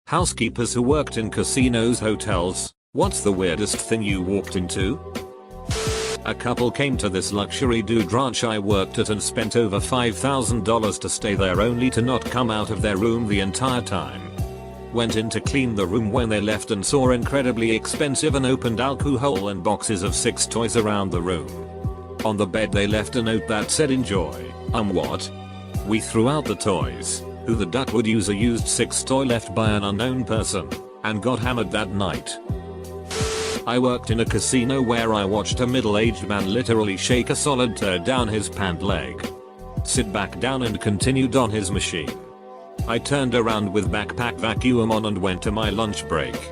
Housekeepers who worked in casinos, hotels, what's the weirdest thing you walked into? A couple came to this luxury dude ranch I worked at and spent over $5,000 to stay there only to not come out of their room the entire time. Went in to clean the room when they left and saw incredibly expensive and opened alcohol and boxes of 6 toys around the room. On the bed they left a note that said enjoy. What? We threw out the toys. Who the duck would use a used 6 toy left by an unknown person, and got hammered that night. I worked in a casino where I watched a middle-aged man literally shake a solid turd down his pant leg, sit back down and continued on his machine. I turned around with backpack vacuum on and went to my lunch break.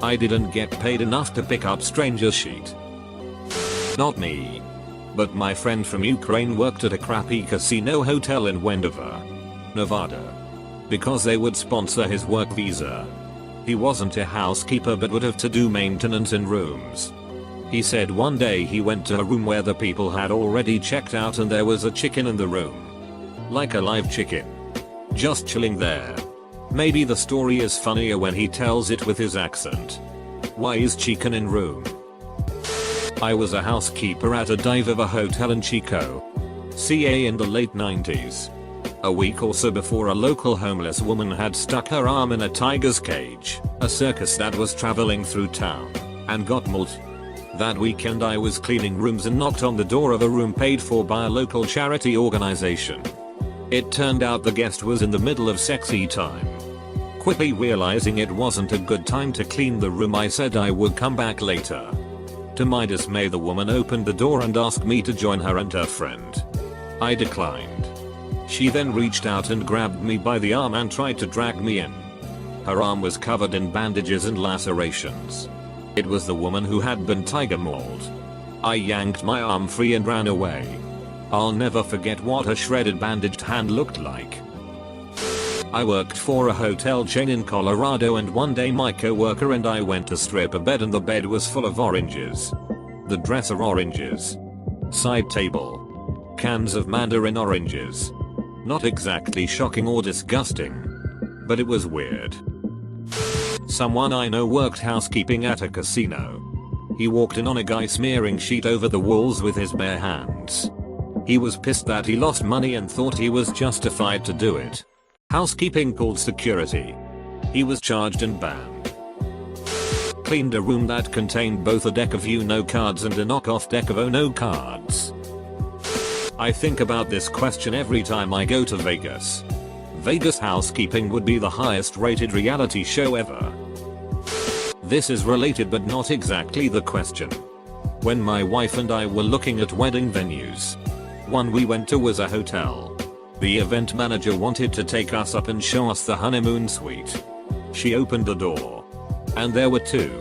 I didn't get paid enough to pick up stranger's sheet. Not me. But my friend from Ukraine worked at a crappy casino hotel in Wendover, Nevada, because they would sponsor his work visa. He wasn't a housekeeper but would have to do maintenance in rooms. He said one day he went to a room where the people had already checked out and there was a chicken in the room. Like a live chicken. Just chilling there. Maybe the story is funnier when he tells it with his accent. Why is chicken in room? I was a housekeeper at a dive of a hotel in Chico, CA in the late 90s. A week or so before a local homeless woman had stuck her arm in a tiger's cage, a circus that was traveling through town, and got mauled. That weekend I was cleaning rooms and knocked on the door of a room paid for by a local charity organization. It turned out the guest was in the middle of sexy time. Quickly realizing it wasn't a good time to clean the room, I said I would come back later. To my dismay, the woman opened the door and asked me to join her and her friend. I declined. She then reached out and grabbed me by the arm and tried to drag me in. Her arm was covered in bandages and lacerations. It was the woman who had been tiger mauled. I yanked my arm free and ran away. I'll never forget what a shredded bandaged hand looked like. I worked for a hotel chain in Colorado and one day my co-worker and I went to strip a bed and the bed was full of oranges. The dresser oranges. Side table. Cans of mandarin oranges. Not exactly shocking or disgusting, but it was weird. Someone I know worked housekeeping at a casino. He walked in on a guy smearing sheet over the walls with his bare hands. He was pissed that he lost money and thought he was justified to do it. Housekeeping called security. He was charged and banned. Cleaned a room that contained both a deck of Uno cards and a knockoff deck of Ono cards. I think about this question every time I go to Vegas. Vegas housekeeping would be the highest rated reality show ever. This is related but not exactly the question. When my wife and I were looking at wedding venues, one we went to was a hotel. The event manager wanted to take us up and show us the honeymoon suite. She opened the door, and there were 2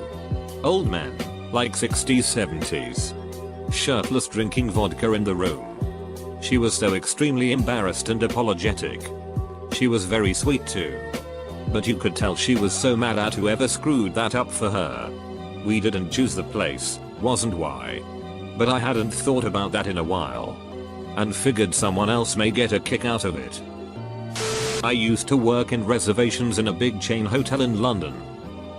old men, like 60s 70s, shirtless drinking vodka in the room. She was so extremely embarrassed and apologetic. She was very sweet too. But you could tell she was so mad at whoever screwed that up for her. We didn't choose the place, wasn't why. But I hadn't thought about that in a while. And figured someone else may get a kick out of it. I used to work in reservations in a big chain hotel in London.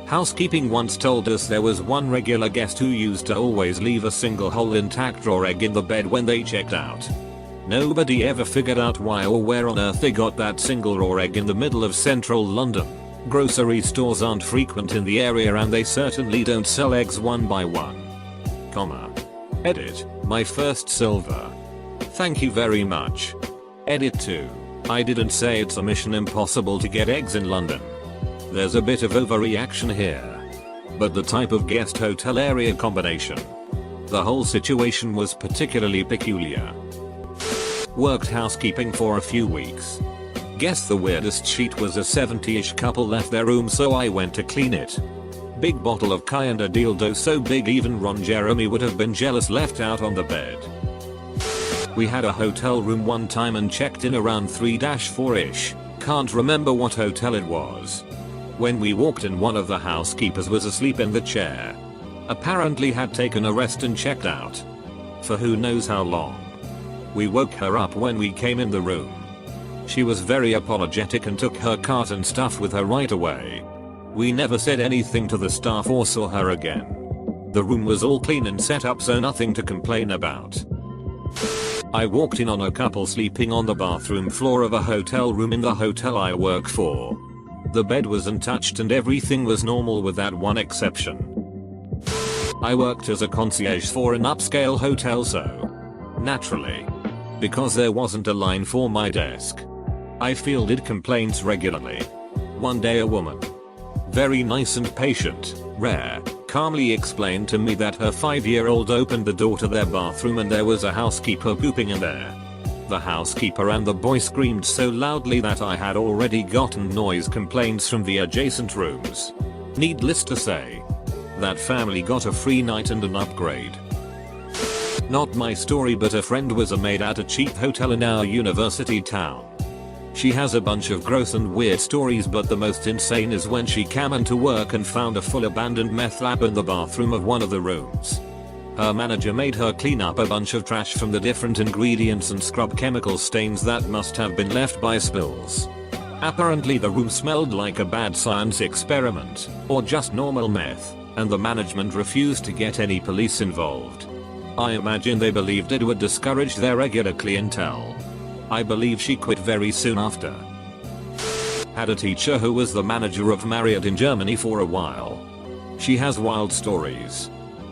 Housekeeping once told us there was one regular guest who used to always leave a single whole intact raw egg in the bed when they checked out. Nobody ever figured out why or where on earth they got that single raw egg in the middle of central London. Grocery stores aren't frequent in the area and they certainly don't sell eggs one by one. Edit, my first silver. Thank you very much. Edit 2. I didn't say it's a mission impossible to get eggs in London. There's a bit of overreaction here. But the type of guest hotel area combination. The whole situation was particularly peculiar. Worked housekeeping for a few weeks. Guess the weirdest sheet was a 70ish couple left their room so I went to clean it. Big bottle of Kai and a dildo so big even Ron Jeremy would have been jealous left out on the bed. We had a hotel room one time and checked in around 3-4ish, can't remember what hotel it was. When we walked in, one of the housekeepers was asleep in the chair. Apparently had taken a rest and checked out. For who knows how long. We woke her up when we came in the room. She was very apologetic and took her cart and stuff with her right away. We never said anything to the staff or saw her again. The room was all clean and set up, so nothing to complain about. I walked in on a couple sleeping on the bathroom floor of a hotel room in the hotel I work for. The bed was untouched and everything was normal with that one exception. I worked as a concierge for an upscale hotel, so naturally, because there wasn't a line for my desk, I fielded complaints regularly. One day a woman, very nice and patient, rare, calmly explained to me that her 5-year-old opened the door to their bathroom and there was a housekeeper pooping in there. The housekeeper and the boy screamed so loudly that I had already gotten noise complaints from the adjacent rooms. Needless to say, that family got a free night and an upgrade. Not my story, but a friend was a maid at a cheap hotel in our university town. She has a bunch of gross and weird stories, but the most insane is when she came into work and found a full abandoned meth lab in the bathroom of one of the rooms. Her manager made her clean up a bunch of trash from the different ingredients and scrub chemical stains that must have been left by spills. Apparently the room smelled like a bad science experiment, or just normal meth, and the management refused to get any police involved. I imagine they believed it would discourage their regular clientele. I believe she quit very soon after. Had a teacher who was the manager of Marriott in Germany for a while. She has wild stories.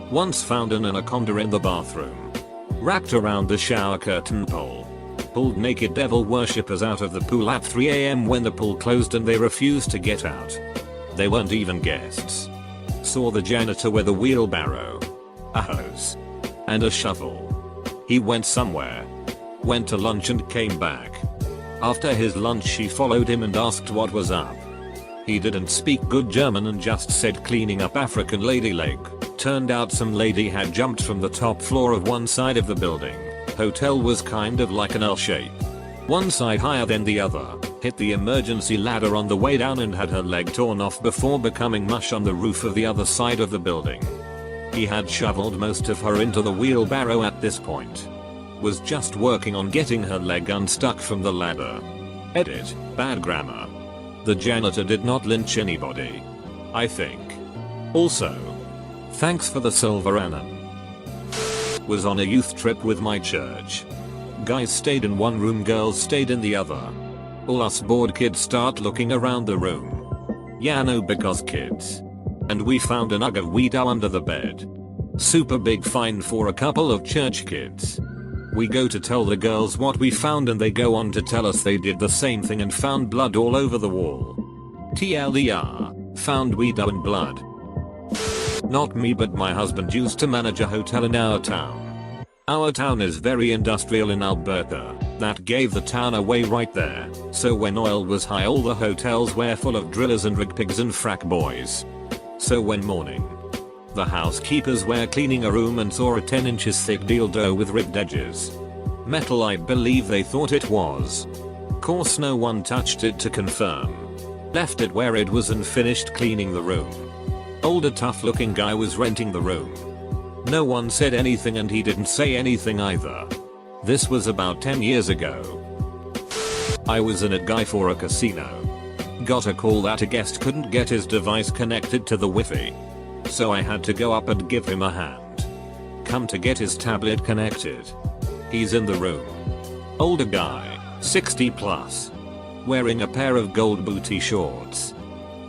Once found an anaconda in the bathroom, wrapped around the shower curtain pole. Pulled naked devil worshippers out of the pool at 3 AM when the pool closed and they refused to get out. They weren't even guests. Saw the janitor with a wheelbarrow, a hose, and a shovel. He went somewhere. Went to lunch and came back. After his lunch she followed him and asked what was up. He didn't speak good German and just said cleaning up African lady leg. Turned out some lady had jumped from the top floor of one side of the building. Hotel was kind of like an L shape. One side higher than the other. Hit the emergency ladder on the way down and had her leg torn off before becoming mush on the roof of the other side of the building. He had shoveled most of her into the wheelbarrow at this point. Was just working on getting her leg unstuck from the ladder. Edit, bad grammar. The janitor did not lynch anybody, I think. Also, thanks for the silver anon. Was on a youth trip with my church. Guys stayed in one room, girls stayed in the other. All us bored kids start looking around the room. Yeah, no, because kids. And we found a nug of weed under the bed. Super big find for a couple of church kids. We go to tell the girls what we found and they go on to tell us they did the same thing and found blood all over the wall. TLDR, found weed and blood. Not me, but my husband used to manage a hotel in our town. Our town is very industrial in Alberta. That gave the town away right there. So when oil was high, all the hotels were full of drillers and rig pigs and frack boys. So one morning, the housekeepers were cleaning a room and saw a 10 inches thick dildo with ripped edges. Metal, I believe they thought it was. Course no one touched it to confirm. Left it where it was and finished cleaning the room. Older tough looking guy was renting the room. No one said anything and he didn't say anything either. This was about 10 years ago. I was in a guy for a casino. Got a call that a guest couldn't get his device connected to the Wi-Fi. So I had to go up and give him a hand. Come to get his tablet connected. He's in the room. Older guy, 60 plus. Wearing a pair of gold booty shorts.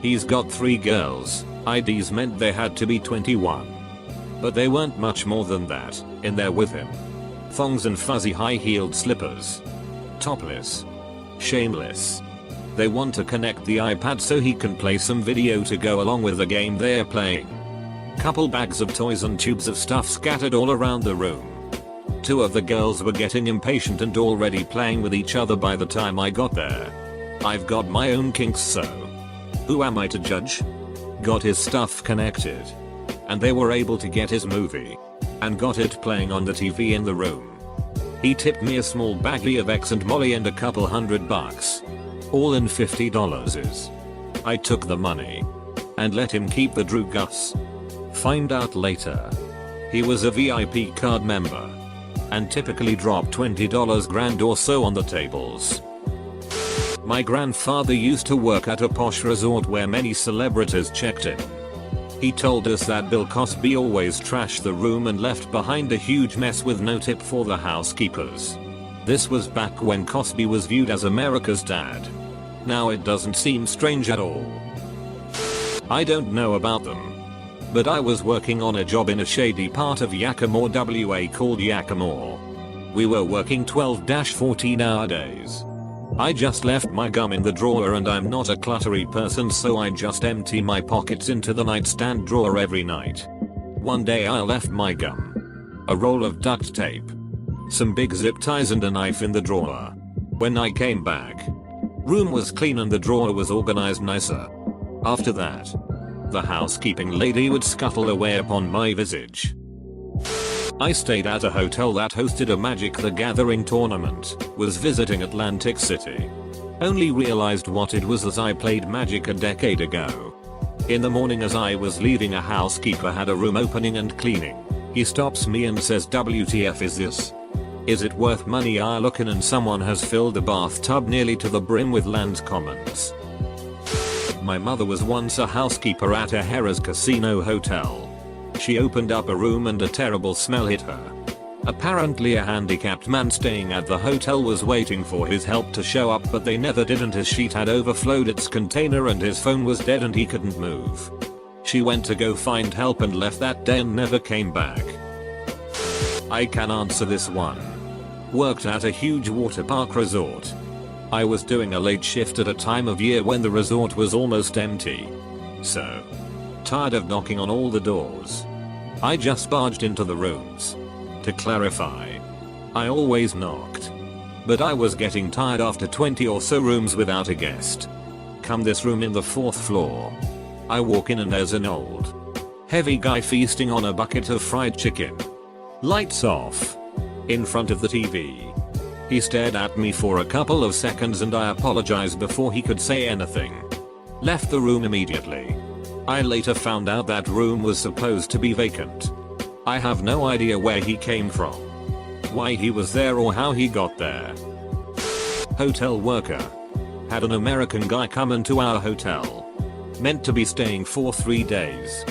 He's got 3 girls, IDs meant they had to be 21. But they weren't much more than that, in there with him. Thongs and fuzzy high-heeled slippers. Topless. Shameless. They want to connect the iPad so he can play some video to go along with the game they're playing. Couple bags of toys and tubes of stuff scattered all around the room. 2 of the girls were getting impatient and already playing with each other by the time I got there. I've got my own kinks, so who am I to judge? Got his stuff connected. And they were able to get his movie. And got it playing on the TV in the room. He tipped me a small baggie of X and Molly and a couple $100. All in $50. I took the money. And let him keep the Drew Gus. Find out later. He was a VIP card member. And typically dropped $20 grand or so on the tables. My grandfather used to work at a posh resort where many celebrities checked in. He told us that Bill Cosby always trashed the room and left behind a huge mess with no tip for the housekeepers. This was back when Cosby was viewed as America's dad. Now it doesn't seem strange at all. I don't know about them, but I was working on a job in a shady part of Yakima, WA called Yakima. We were working 12-14 hour days. I just left my gum in the drawer, and I'm not a cluttery person, so I just empty my pockets into the nightstand drawer every night. One day I left my gum, a roll of duct tape, some big zip ties and a knife in the drawer. When I came back, room was clean and the drawer was organized nicer. After that, the housekeeping lady would scuttle away upon my visage. I stayed at a hotel that hosted a Magic the Gathering tournament, was visiting Atlantic City. Only realized what it was as I played Magic a decade ago. In the morning as I was leaving, a housekeeper had a room opening and cleaning. He stops me and says, "WTF is this? Is it worth money?" I look in and someone has filled the bathtub nearly to the brim with Land's Commons. My mother was once a housekeeper at a HotelCasino hotel. She opened up a room and a terrible smell hit her. Apparently a handicapped man staying at the hotel was waiting for his help to show up, but they never did, and his sheet had overflowed its container and his phone was dead and he couldn't move. She went to go find help and left that day and never came back. I can answer this one. Worked at a huge water park resort. I was doing a late shift at a time of year when the resort was almost empty. So, tired of knocking on all the doors, I just barged into the rooms. To clarify, I always knocked, but I was getting tired after 20 or so rooms without a guest. Come this room in the 4th floor. I walk in and there's an old, heavy guy feasting on a bucket of fried chicken. Lights off. In front of the TV. He stared at me for a couple of seconds and I apologized before he could say anything. Left the room immediately. I later found out that room was supposed to be vacant. I have no idea where he came from, why he was there, or how he got there. Hotel worker. Had an American guy come into our hotel. Meant to be staying for 3 days.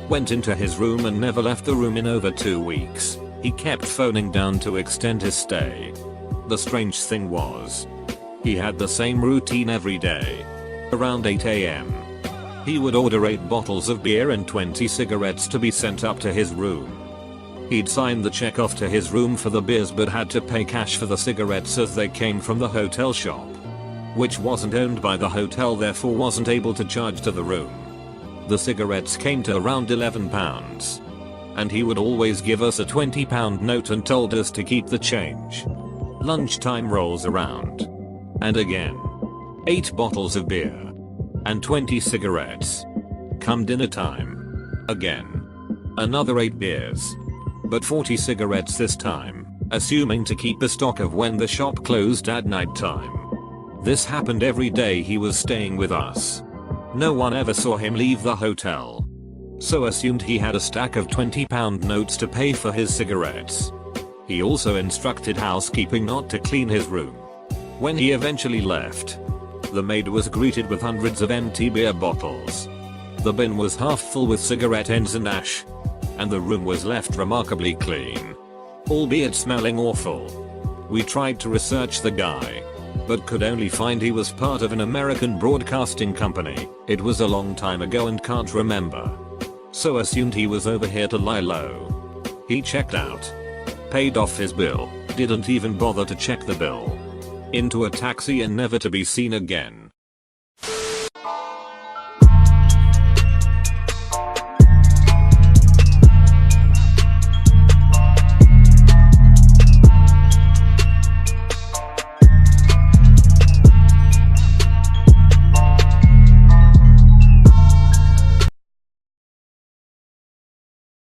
Went into his room and never left the room in over 2 weeks. He kept phoning down to extend his stay. The strange thing was, he had the same routine every day. Around 8 AM. He would order 8 bottles of beer and 20 cigarettes to be sent up to his room. He'd sign the check off to his room for the beers but had to pay cash for the cigarettes as they came from the hotel shop, which wasn't owned by the hotel, therefore wasn't able to charge to the room. The cigarettes came to around £11, and he would always give us a £20 note and told us to keep the change. Lunchtime rolls around, and again, 8 bottles of beer and 20 cigarettes. Come dinner time, again, another 8 beers, but 40 cigarettes this time, assuming to keep the stock of when the shop closed at night time. This happened every day he was staying with us. No one ever saw him leave the hotel, so assumed he had a stack of £20 notes to pay for his cigarettes. He also instructed housekeeping not to clean his room. When he eventually left, the maid was greeted with hundreds of empty beer bottles. The bin was half full with cigarette ends and ash, and the room was left remarkably clean, albeit smelling awful. We tried to research the guy, but could only find he was part of an American broadcasting company. It was a long time ago and can't remember, so assumed he was over here to lie low. He checked out, paid off his bill, didn't even bother to check the bill, into a taxi and never to be seen again.